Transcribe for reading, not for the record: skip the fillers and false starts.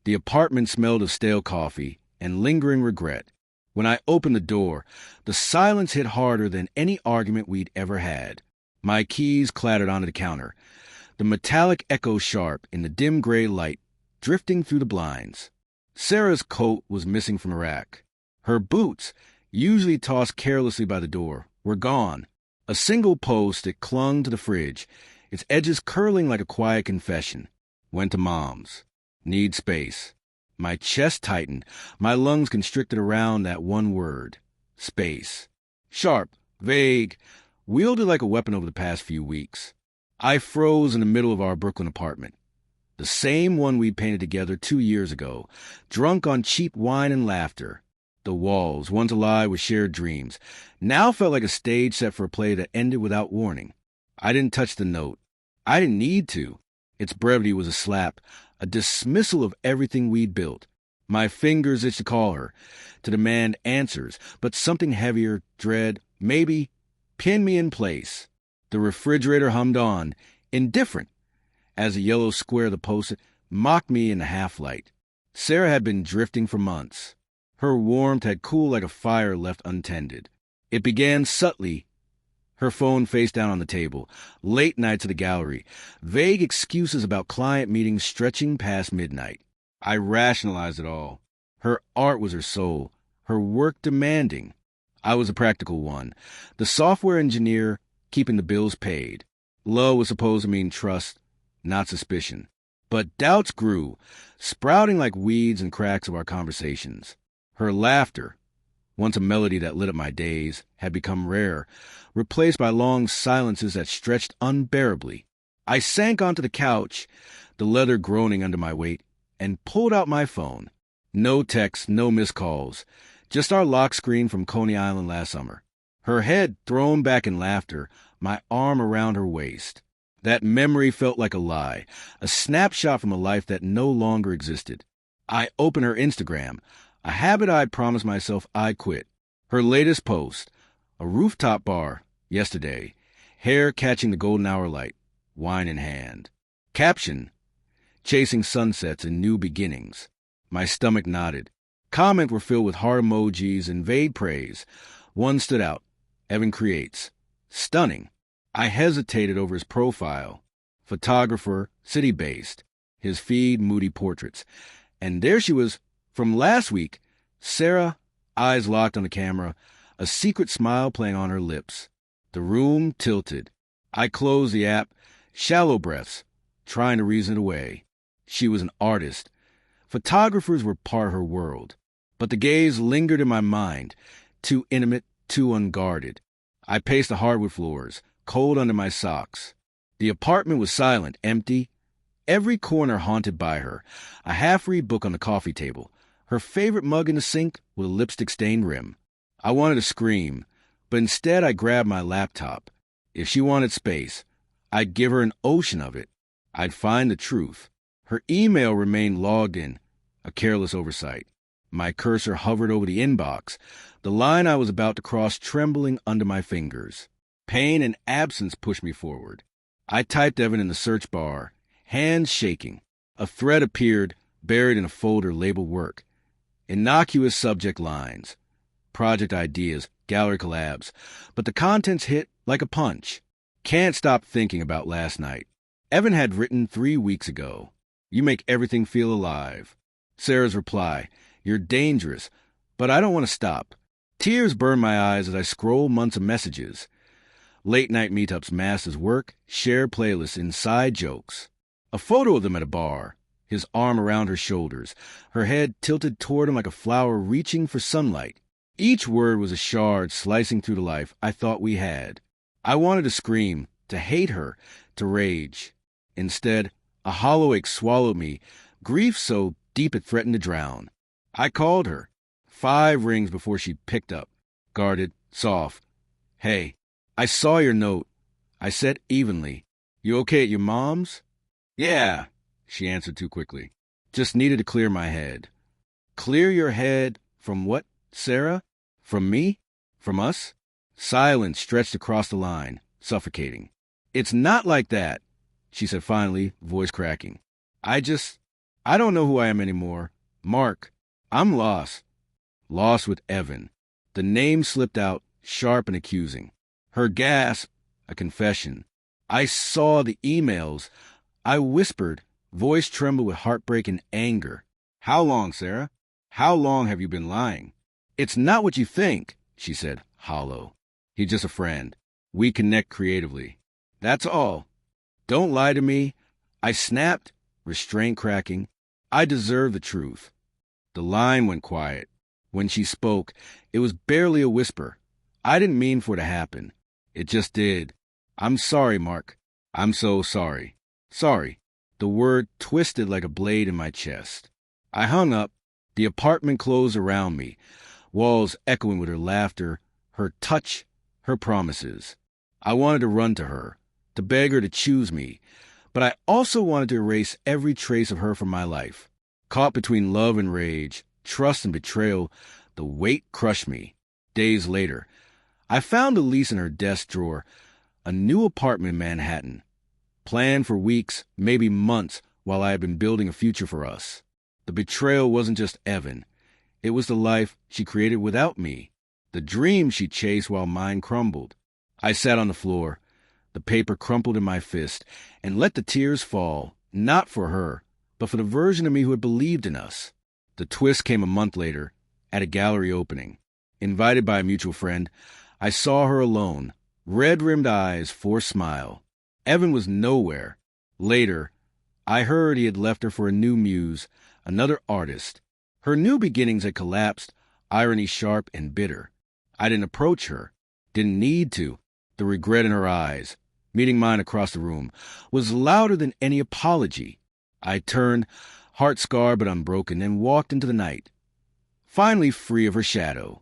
The apartment smelled of stale coffee and lingering regret. When I opened the door, the silence hit harder than any argument we'd ever had. My keys clattered onto the counter, the metallic echo sharp in the dim gray light drifting through the blinds. Sarah's coat was missing from the rack. Her boots, usually tossed carelessly by the door, were gone. A single post that clung to the fridge, its edges curling like a quiet confession, went to Mom's. Need space. My chest tightened, my lungs constricted around that one word. Space. Sharp, vague, wielded like a weapon over the past few weeks. I froze in the middle of our Brooklyn apartment. The same one we'd painted together 2 years ago, drunk on cheap wine and laughter. The walls, once alive with shared dreams, now felt like a stage set for a play that ended without warning. I didn't touch the note. I didn't need to. Its brevity was a slap, a dismissal of everything we'd built. My fingers itched to call her, to demand answers, but something heavier, dread, maybe, pinned me in place. The refrigerator hummed on, indifferent, as a yellow square of the post-it mocked me in the half-light. Sarah had been drifting for months. Her warmth had cooled like a fire left untended. It began subtly. Her phone face down on the table, late nights at the gallery, vague excuses about client meetings stretching past midnight. I rationalized it all. Her art was her soul, her work demanding. I was a practical one, the software engineer keeping the bills paid. Love was supposed to mean trust, not suspicion. But doubts grew, sprouting like weeds in cracks of our conversations. Her laughter, once a melody that lit up my days, had become rare, replaced by long silences that stretched unbearably. I sank onto the couch, the leather groaning under my weight, and pulled out my phone. No texts, no missed calls, just our lock screen from Coney Island last summer. Her head thrown back in laughter, my arm around her waist. That memory felt like a lie, a snapshot from a life that no longer existed. I opened her Instagram, a habit I'd promised myself I'd quit. Her latest post, a rooftop bar, yesterday, hair catching the golden hour light, wine in hand. Caption, chasing sunsets and new beginnings. My stomach nodded. Comments were filled with heart emojis and vague praise. One stood out. Evan creates. Stunning. I hesitated over his profile. Photographer, city-based. His feed, moody portraits. And there she was, from last week. Sarah, eyes locked on the camera, a secret smile playing on her lips. The room tilted. I closed the app, shallow breaths, trying to reason it away. She was an artist. Photographers were part of her world. But the gaze lingered in my mind, too intimate, too unguarded. I paced the hardwood floors, cold under my socks. The apartment was silent, empty, every corner haunted by her, a half-read book on the coffee table, her favorite mug in the sink with a lipstick-stained rim. I wanted to scream, but instead I grabbed my laptop. If she wanted space, I'd give her an ocean of it. I'd find the truth. Her email remained logged in, a careless oversight. My cursor hovered over the inbox, the line I was about to cross trembling under my fingers. Pain and absence pushed me forward. I typed Evan in the search bar, hands shaking. A thread appeared, buried in a folder labeled work. Innocuous subject lines. Project ideas, gallery collabs. But the contents hit like a punch. Can't stop thinking about last night. Evan had written 3 weeks ago. You make everything feel alive. Sarah's reply. You're dangerous, but I don't want to stop. Tears burn my eyes as I scroll months of messages. Late-night meetups masked as work, shared playlists, inside jokes. A photo of them at a bar, his arm around her shoulders, her head tilted toward him like a flower reaching for sunlight. Each word was a shard slicing through the life I thought we had. I wanted to scream, to hate her, to rage. Instead, a hollow ache swallowed me, grief so deep it threatened to drown. I called her. 5 rings before she picked up. Guarded, soft. Hey, I saw your note. I said evenly. You okay at your mom's? Yeah, she answered too quickly. Just needed to clear my head. Clear your head from what, Sarah? From me? From us? Silence stretched across the line, suffocating. It's not like that, she said finally, voice cracking. I just I don't know who I am anymore. Mark, I'm lost. Lost with Evan. The name slipped out, sharp and accusing. Her gasp, a confession. I saw the emails. I whispered, voice trembled with heartbreak and anger. How long, Sarah? How long have you been lying? It's not what you think, she said, hollow. He's just a friend. We connect creatively. That's all. Don't lie to me. I snapped, restraint cracking. I deserve the truth. The line went quiet. When she spoke, it was barely a whisper. I didn't mean for it to happen. It just did. I'm sorry, Mark. I'm so sorry. Sorry. The word twisted like a blade in my chest. I hung up. The apartment closed around me, walls echoing with her laughter, her touch, her promises. I wanted to run to her, to beg her to choose me, but I also wanted to erase every trace of her from my life. Caught between love and rage, trust and betrayal, the weight crushed me. Days later, I found a lease in her desk drawer, a new apartment in Manhattan, planned for weeks, maybe months, while I had been building a future for us. The betrayal wasn't just Evan. It was the life she created without me, the dream she chased while mine crumbled. I sat on the floor, the paper crumpled in my fist, and let the tears fall, not for her, but for the version of me who had believed in us. The twist came a month later, at a gallery opening. Invited by a mutual friend, I saw her alone, red-rimmed eyes, forced smile. Evan was nowhere. Later, I heard he had left her for a new muse, another artist. Her new beginnings had collapsed, irony sharp and bitter. I didn't approach her, didn't need to. The regret in her eyes, meeting mine across the room, was louder than any apology. I turned, heart scarred but unbroken, and walked into the night, finally free of her shadow.